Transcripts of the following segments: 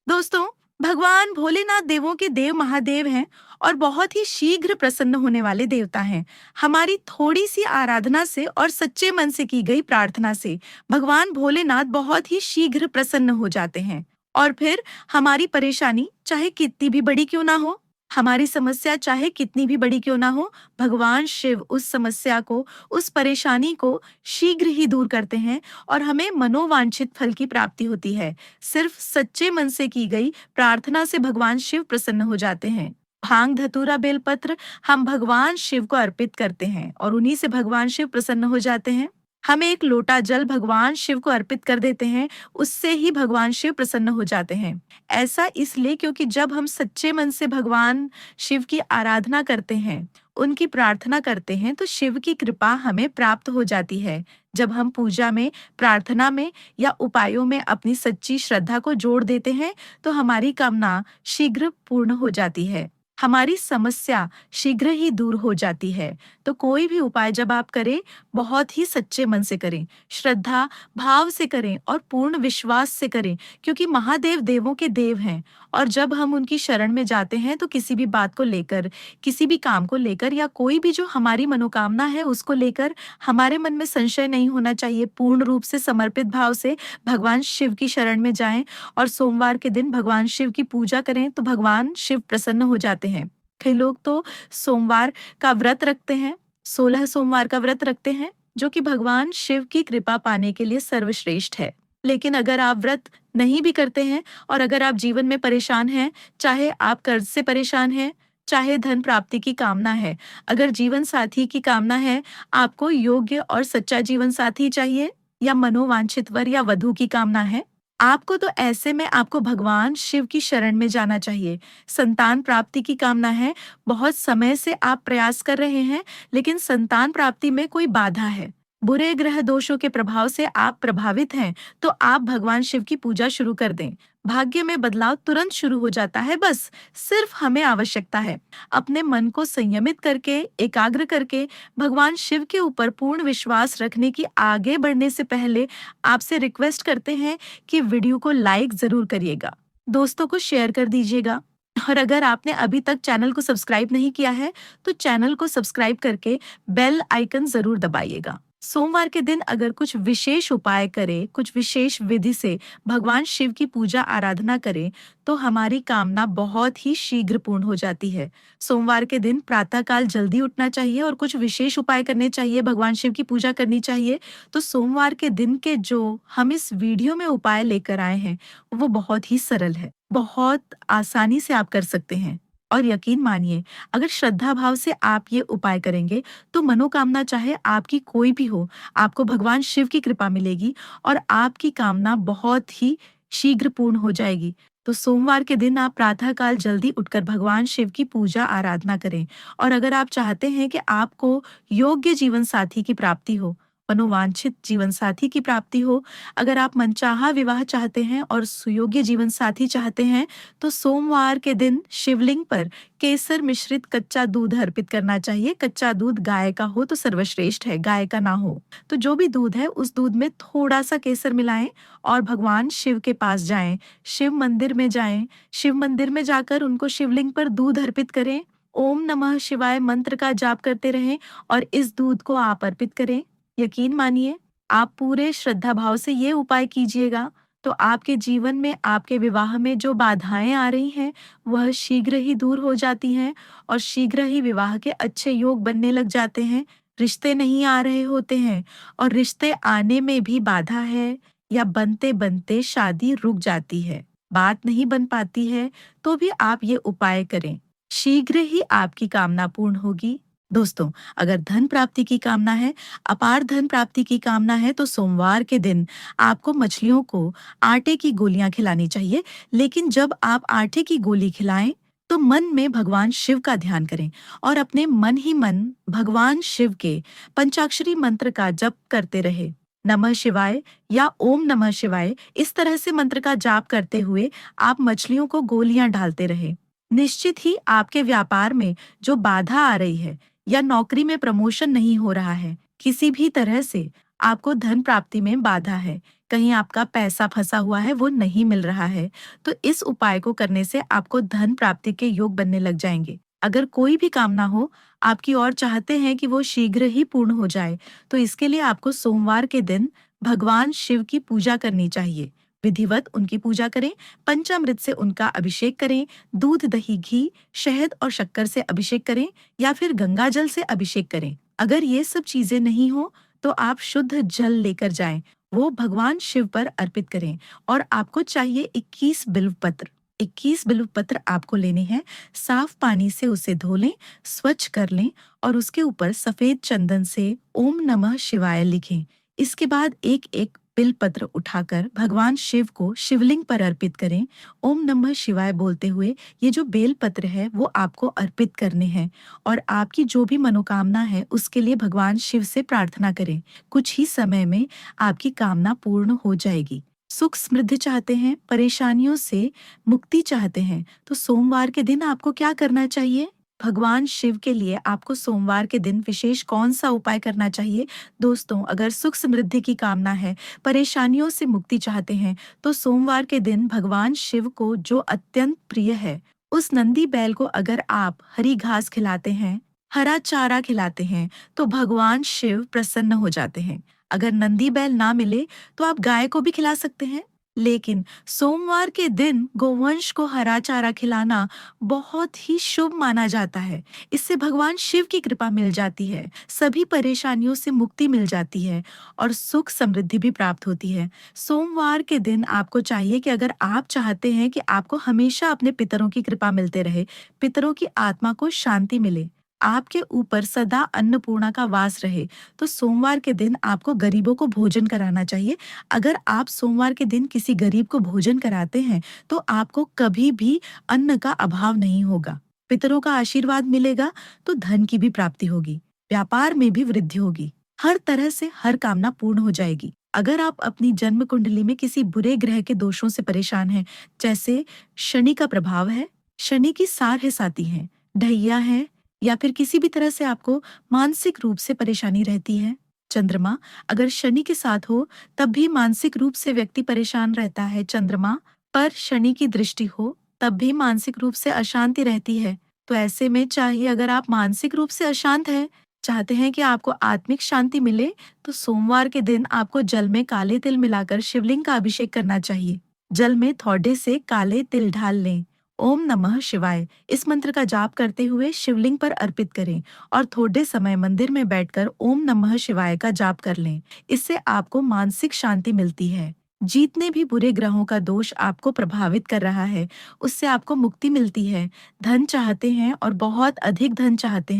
दोस्तों, भगवान भोलेनाथ देवों के देव महादेव हैं और बहुत ही शीघ्र प्रसन्न होने वाले देवता हैं। हमारी थोड़ी सी आराधना से और सच्चे मन से की गई प्रार्थना से भगवान भोलेनाथ बहुत ही शीघ्र प्रसन्न हो जाते हैं। और फिर हमारी परेशानी चाहे कितनी भी बड़ी क्यों ना हो, हमारी समस्या चाहे कितनी भी बड़ी क्यों ना हो, भगवान शिव उस समस्या को, उस परेशानी को शीघ्र ही दूर करते हैं और हमें मनोवांछित फल की प्राप्ति होती है। सिर्फ सच्चे मन से की गई प्रार्थना से भगवान शिव प्रसन्न हो जाते हैं। भांग धतूरा बेलपत्र हम भगवान शिव को अर्पित करते हैं और उन्हीं से भगवान शिव प्रसन्न हो जाते हैं। हम एक लोटा जल भगवान शिव को अर्पित कर देते हैं, उससे ही भगवान शिव प्रसन्न हो जाते हैं। ऐसा इसलिए क्योंकि जब हम सच्चे मन से भगवान शिव की आराधना करते हैं, उनकी प्रार्थना करते हैं, तो शिव की कृपा हमें प्राप्त हो जाती है। जब हम पूजा में, प्रार्थना में या उपायों में अपनी सच्ची श्रद्धा को जोड़ देते हैं, तो हमारी कामना शीघ्र पूर्ण हो जाती है। हमारी समस्या शीघ्र ही दूर हो जाती है। तो कोई भी उपाय जब आप करें, बहुत ही सच्चे मन से करें, श्रद्धा भाव से करें और पूर्ण विश्वास से करें, क्योंकि महादेव देवों के देव हैं। और जब हम उनकी शरण में जाते हैं, तो किसी भी बात को लेकर, किसी भी काम को लेकर या कोई भी जो हमारी मनोकामना है उसको लेकर हमारे मन में संशय नहीं होना चाहिए। पूर्ण रूप से समर्पित भाव से भगवान शिव की शरण में जाएं और सोमवार के दिन भगवान शिव की पूजा करें, तो भगवान शिव प्रसन्न हो जाते हैं। कई लोग तो सोमवार का व्रत रखते हैं, 16 सोमवार का व्रत रखते हैं, जो कि भगवान शिव की कृपा पाने के लिए सर्वश्रेष्ठ है। लेकिन अगर आप व्रत नहीं भी करते हैं और अगर आप जीवन में परेशान हैं, चाहे आप कर्ज से परेशान हैं, चाहे धन प्राप्ति की कामना है, अगर जीवन साथी की कामना है, आपको योग्य और सच्चा जीवन साथी चाहिए, या मनोवांछित वर या वधु की कामना है, आपको तो ऐसे में आपको भगवान शिव की शरण में जाना चाहिए। संतान प्राप्ति की कामना है, बहुत समय से आप प्रयास कर रहे हैं, लेकिन संतान प्राप्ति में कोई बाधा है, बुरे ग्रह दोषों के प्रभाव से आप प्रभावित हैं, तो आप भगवान शिव की पूजा शुरू कर दें। भाग्य में बदलाव तुरंत शुरू हो जाता है। बस सिर्फ हमें आवश्यकता है अपने मन को संयमित करके, एकाग्र करके, भगवान शिव के ऊपर पूर्ण विश्वास रखने की। आगे बढ़ने से पहले आपसे रिक्वेस्ट करते हैं कि वीडियो को लाइक जरूर करिएगा, दोस्तों को शेयर कर दीजिएगा, और अगर आपने अभी तक चैनल को सब्सक्राइब नहीं किया है, तो चैनल को सब्सक्राइब करके बेल आइकन जरूर दबाइएगा। सोमवार के दिन अगर कुछ विशेष उपाय करें, कुछ विशेष विधि से भगवान शिव की पूजा आराधना करें, तो हमारी कामना बहुत ही शीघ्र पूर्ण हो जाती है। सोमवार के दिन प्रातःकाल जल्दी उठना चाहिए और कुछ विशेष उपाय करने चाहिए, भगवान शिव की पूजा करनी चाहिए। तो सोमवार के दिन के जो हम इस वीडियो में उपाय लेकर आए हैं, वो बहुत ही सरल है, बहुत आसानी से आप कर सकते हैं। और यकीन मानिए, अगर श्रद्धा भाव से आप ये उपाय करेंगे, तो मनोकामना चाहे आपकी कोई भी हो, आपको भगवान शिव की कृपा मिलेगी और आपकी कामना बहुत ही शीघ्र पूर्ण हो जाएगी। तो सोमवार के दिन आप प्रातःकाल जल्दी उठकर भगवान शिव की पूजा आराधना करें। और अगर आप चाहते हैं कि आपको योग्य जीवन साथी की प्राप्ति हो, मनोवांछित जीवन साथी की प्राप्ति हो, अगर आप मनचाहा विवाह चाहते हैं और सुयोग्य जीवन साथी चाहते हैं, तो सोमवार के दिन शिवलिंग पर केसर मिश्रित कच्चा दूध अर्पित करना चाहिए। कच्चा दूध गाय का हो तो सर्वश्रेष्ठ है, गाय का ना हो तो जो भी दूध है, उस दूध में थोड़ा सा केसर मिलाएं और भगवान शिव के पास जाएं, शिव मंदिर में जाएं। शिव मंदिर में जाकर उनको शिवलिंग पर दूध अर्पित करें, ओम नमः शिवाय मंत्र का जाप करते रहें और इस दूध को आप अर्पित करें। यकीन मानिए, आप पूरे श्रद्धा भाव से ये उपाय कीजिएगा, तो आपके जीवन में, आपके विवाह में जो बाधाएं आ रही हैं, वह शीघ्र ही दूर हो जाती हैं और शीघ्र ही विवाह के अच्छे योग बनने लग जाते हैं। रिश्ते नहीं आ रहे होते हैं और रिश्ते आने में भी बाधा है, या बनते बनते शादी रुक जाती है, बात नहीं बन पाती है, तो भी आप ये उपाय करें, शीघ्र ही आपकी कामना पूर्ण होगी। दोस्तों, अगर धन प्राप्ति की कामना है, अपार धन प्राप्ति की कामना है, तो सोमवार के दिन आपको मछलियों को आटे की गोलियां खिलानी चाहिए। लेकिन जब आप आटे की गोली खिलाएं, तो मन में भगवान शिव का ध्यान करें और अपने मन ही मन भगवान शिव के पंचाक्षरी मंत्र का जप करते रहे। नमः शिवाय या ओम नमः शिवाय, इस तरह से मंत्र का जाप करते हुए आप मछलियों को गोलियां डालते रहे। निश्चित ही आपके व्यापार में जो बाधा आ रही है, या नौकरी में प्रमोशन नहीं हो रहा है, किसी भी तरह से आपको धन प्राप्ति में बाधा है, कहीं आपका पैसा फंसा हुआ है, वो नहीं मिल रहा है, तो इस उपाय को करने से आपको धन प्राप्ति के योग बनने लग जाएंगे। अगर कोई भी कामना हो आपकी और चाहते हैं कि वो शीघ्र ही पूर्ण हो जाए, तो इसके लिए आपको सोमवार के दिन भगवान शिव की पूजा करनी चाहिए। विधिवत उनकी पूजा करें, पंचामृत से उनका अभिषेक करें, दूध, दही, घी, शहद और शक्कर से अभिषेक करें या फिर गंगा जल से अभिषेक करें। अगर ये सब चीजें नहीं हो तो आप शुद्ध जल लेकर जाएं, वो भगवान शिव पर अर्पित करें। और आपको चाहिए 21 बिल्व पत्र। 21 बिल्व पत्र आपको लेने हैं, साफ पानी से उसे धो लें, स्वच्छ कर लें और उसके ऊपर सफेद चंदन से ओम नमः शिवाय लिखें। इसके बाद एक एक बिल पत्र उठाकर भगवान शिव को शिवलिंग पर अर्पित करें। ओम नमः शिवाय बोलते हुए ये जो बेल पत्र है वो आपको अर्पित करने हैं और आपकी जो भी मनोकामना है उसके लिए भगवान शिव से प्रार्थना करें। कुछ ही समय में आपकी कामना पूर्ण हो जाएगी। सुख समृद्धि चाहते हैं, परेशानियों से मुक्ति चाहते हैं, तो सोमवार के दिन आपको क्या करना चाहिए? भगवान शिव के लिए आपको सोमवार के दिन विशेष कौन सा उपाय करना चाहिए? दोस्तों, अगर सुख समृद्धि की कामना है, परेशानियों से मुक्ति चाहते हैं, तो सोमवार के दिन भगवान शिव को जो अत्यंत प्रिय है, उस नंदी बैल को अगर आप हरी घास खिलाते हैं, हरा चारा खिलाते हैं, तो भगवान शिव प्रसन्न हो जाते हैं। अगर नंदी बैल ना मिले तो आप गाय को भी खिला सकते हैं, लेकिन सोमवार के दिन गोवंश को हरा चारा खिलाना बहुत ही शुभ माना जाता है। इससे भगवान शिव की कृपा मिल जाती है, सभी परेशानियों से मुक्ति मिल जाती है और सुख समृद्धि भी प्राप्त होती है। सोमवार के दिन आपको चाहिए कि अगर आप चाहते हैं कि आपको हमेशा अपने पितरों की कृपा मिलते रहे, पितरों की आत्मा को शांति मिले, आपके ऊपर सदा अन्नपूर्णा का वास रहे, तो सोमवार के दिन आपको गरीबों को भोजन कराना चाहिए। अगर आप सोमवार के दिन किसी गरीब को भोजन कराते हैं तो आपको कभी भी अन्न का अभाव नहीं होगा। पितरों का आशीर्वाद मिलेगा तो धन की भी प्राप्ति होगी, व्यापार में भी वृद्धि होगी, हर तरह से हर कामना पूर्ण हो जाएगी। अगर आप अपनी जन्म कुंडली में किसी बुरे ग्रह के दोषों से परेशान हैं, जैसे शनि का प्रभाव है, शनि की साढ़े साती है, ढैया है, या फिर किसी भी तरह से आपको मानसिक रूप से परेशानी रहती है, चंद्रमा अगर शनि के साथ हो तब भी मानसिक रूप से व्यक्ति परेशान रहता है, चंद्रमा पर शनि की दृष्टि हो तब भी मानसिक रूप से अशांति रहती है, तो ऐसे में चाहिए अगर आप मानसिक रूप से अशांत हैं, चाहते हैं कि आपको आत्मिक शांति मिले, तो सोमवार के दिन आपको जल में काले तिल मिलाकर शिवलिंग का अभिषेक करना चाहिए। जल में थोड़े से काले तिल डाल लें, ओम नमः शिवाय इस मंत्र का जाप करते हुए शिवलिंग पर अर्पित करें और थोड़े समय मंदिर में बैठकर ओम नमः शिवाय का जाप कर लें। इससे आपको मानसिक शांति मिलती है। जितने भी बुरे ग्रहों का दोष आपको प्रभावित कर रहा है, उससे आपको मुक्ति मिलती है। धन चाहते हैं और बहुत अधिक धन चाहते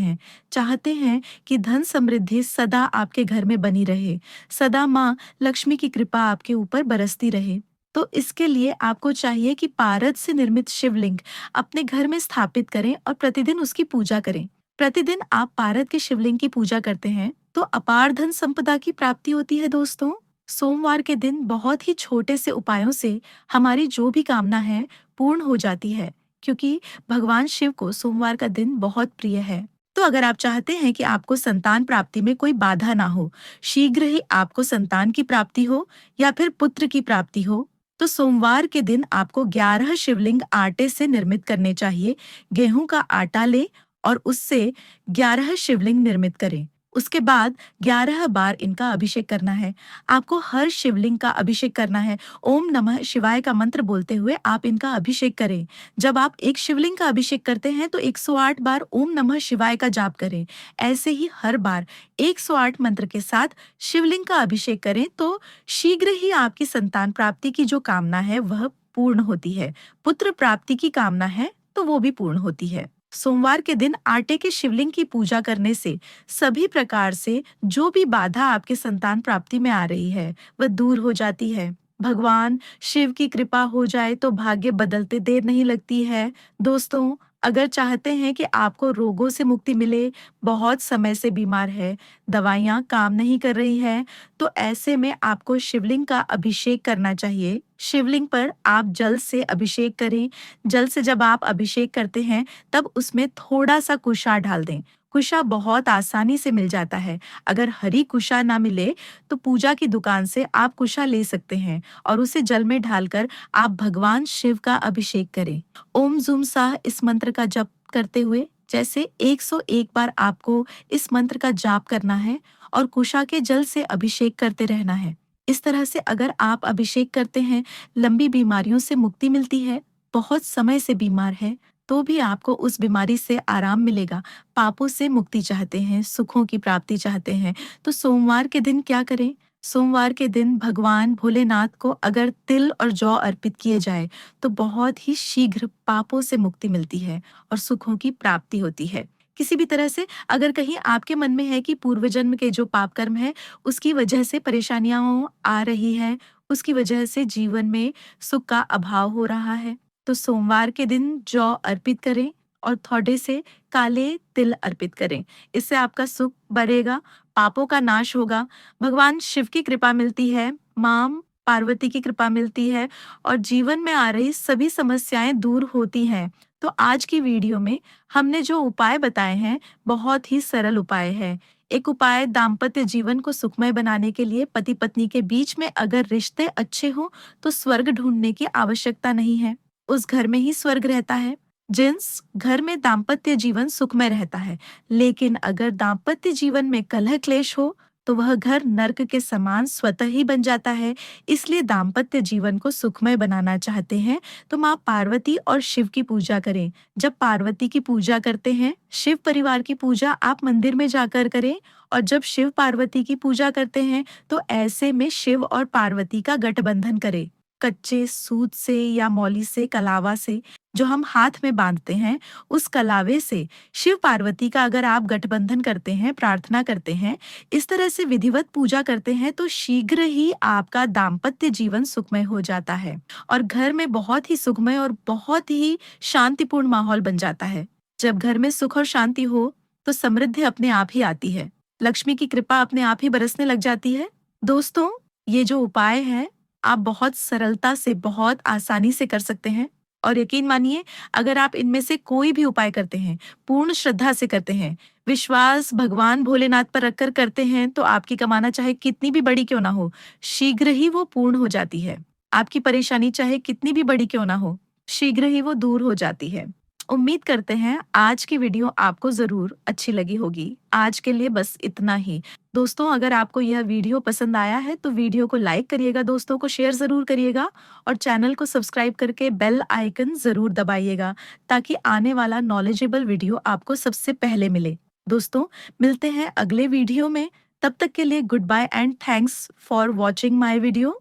हैं कि धन समृद्धि सदा आपके घर में बनी रहे, सदा माँ लक्ष्मी की कृपा आपके ऊपर बरसती रहे, तो इसके लिए आपको चाहिए कि पारद से निर्मित शिवलिंग अपने घर में स्थापित करें और प्रतिदिन उसकी पूजा करें। प्रतिदिन आप पारद के शिवलिंग की पूजा करते हैं तो अपार धन संपदा की प्राप्ति होती है। दोस्तों, सोमवार के दिन बहुत ही छोटे से उपायों से हमारी जो भी कामना है पूर्ण हो जाती है, क्योंकि भगवान शिव को सोमवार का दिन बहुत प्रिय है। तो अगर आप चाहते हैं कि आपको संतान प्राप्ति में कोई बाधा ना हो, शीघ्र ही आपको संतान की प्राप्ति हो या फिर पुत्र की प्राप्ति हो, तो सोमवार के दिन आपको 11 शिवलिंग आटे से निर्मित करने चाहिए। गेहूं का आटा लें और उससे 11 शिवलिंग निर्मित करें। उसके बाद 11 बार इनका अभिषेक करना है। आपको हर शिवलिंग का अभिषेक करना है। ओम नमः शिवाय का मंत्र बोलते हुए आप इनका अभिषेक करें। जब आप एक शिवलिंग का अभिषेक करते हैं तो 108 बार ओम नमः शिवाय का जाप करें। ऐसे ही हर बार 108 मंत्र के साथ शिवलिंग का अभिषेक करें तो शीघ्र ही आपकी संतान प्राप्ति की जो कामना है वह पूर्ण होती है। पुत्र प्राप्ति की कामना है तो वो भी पूर्ण होती है। सोमवार के दिन आटे के शिवलिंग की पूजा करने से सभी प्रकार से जो भी बाधा आपके संतान प्राप्ति में आ रही है वह दूर हो जाती है। भगवान शिव की कृपा हो जाए तो भाग्य बदलते देर नहीं लगती है। दोस्तों, अगर चाहते हैं कि आपको रोगों से मुक्ति मिले, बहुत समय से बीमार है, दवाइयाँ काम नहीं कर रही हैं, तो ऐसे में आपको शिवलिंग का अभिषेक करना चाहिए। शिवलिंग पर आप जल से अभिषेक करें। जल से जब आप अभिषेक करते हैं तब उसमें थोड़ा सा कुशा डाल दें। कुशा बहुत आसानी से मिल जाता है। अगर हरी कुशा ना मिले तो पूजा की दुकान से आप कुशा ले सकते हैं और उसे जल में डालकर आप भगवान शिव का अभिषेक करें। ओम जुम साह इस मंत्र का जप करते हुए जैसे 101 बार आपको इस मंत्र का जाप करना है और कुशा के जल से अभिषेक करते रहना है। इस तरह से अगर आप अभिषेक करते हैं, लंबी बीमारियों से मुक्ति मिलती है, बहुत समय से बीमार है तो भी आपको उस बीमारी से आराम मिलेगा। पापों से मुक्ति चाहते हैं, सुखों की प्राप्ति चाहते हैं, तो सोमवार के दिन क्या करें? सोमवार के दिन भगवान भोलेनाथ को अगर तिल और जौ अर्पित किए जाए तो बहुत ही शीघ्र पापों से मुक्ति मिलती है और सुखों की प्राप्ति होती है। किसी भी तरह से अगर कहीं आपके मन में है कि पूर्व जन्म के जो पाप कर्म है उसकी वजह से परेशानियां आ रही है, उसकी वजह से जीवन में सुख का अभाव हो रहा है, तो सोमवार के दिन जौ अर्पित करें और थोड़े से काले तिल अर्पित करें। इससे आपका सुख बढ़ेगा, पापों का नाश होगा, भगवान शिव की कृपा मिलती है, मां पार्वती की कृपा मिलती है और जीवन में आ रही सभी समस्याएं दूर होती हैं। तो आज की वीडियो में हमने जो उपाय बताए हैं बहुत ही सरल उपाय है। एक उपाय दाम्पत्य जीवन को सुखमय बनाने के लिए पति पत्नी के बीच में अगर रिश्ते अच्छे हो तो स्वर्ग ढूंढने की आवश्यकता नहीं है, उस घर में ही स्वर्ग रहता है। जिस घर में दाम्पत्य जीवन सुखमय रहता है, लेकिन अगर दाम्पत्य जीवन में कलह क्लेश हो तो वह घर नर्क के समान स्वतः ही बन जाता है। इसलिए दाम्पत्य जीवन को सुखमय बनाना चाहते हैं तो माँ पार्वती और शिव की पूजा करें। जब पार्वती की पूजा करते हैं, शिव परिवार की पूजा आप मंदिर में जाकर करें और जब शिव पार्वती की पूजा करते हैं तो ऐसे में शिव और पार्वती का गठबंधन करें। कच्चे सूत से या मौली से, कलावा से जो हम हाथ में बांधते हैं, उस कलावे से शिव पार्वती का अगर आप गठबंधन करते हैं, प्रार्थना करते हैं, इस तरह से विधिवत पूजा करते हैं तो शीघ्र ही आपका दाम्पत्य जीवन सुखमय हो जाता है और घर में बहुत ही सुखमय और बहुत ही शांतिपूर्ण माहौल बन जाता है। जब घर में सुख और शांति हो तो समृद्धि अपने आप ही आती है, लक्ष्मी की कृपा अपने आप ही बरसने लग जाती है। दोस्तों, ये जो उपाय है आप बहुत सरलता से, बहुत आसानी से कर सकते हैं और यकीन मानिए अगर आप इनमें से कोई भी उपाय करते हैं, पूर्ण श्रद्धा से करते हैं, विश्वास भगवान भोलेनाथ पर रखकर करते हैं तो आपकी कामना चाहे कितनी भी बड़ी क्यों ना हो, शीघ्र ही वो पूर्ण हो जाती है। आपकी परेशानी चाहे कितनी भी बड़ी क्यों ना हो, शीघ्र ही वो दूर हो जाती है। उम्मीद करते हैं आज की वीडियो आपको जरूर अच्छी लगी होगी। आज के लिए बस इतना ही। दोस्तों, अगर आपको यह वीडियो पसंद आया है तो वीडियो को लाइक करिएगा, दोस्तों को शेयर जरूर करिएगा और चैनल को सब्सक्राइब करके बेल आइकन जरूर दबाइएगा ताकि आने वाला नॉलेजेबल वीडियो आपको सबसे पहले मिले। दोस्तों, मिलते हैं अगले वीडियो में। तब तक के लिए goodbye and thanks for watching my video.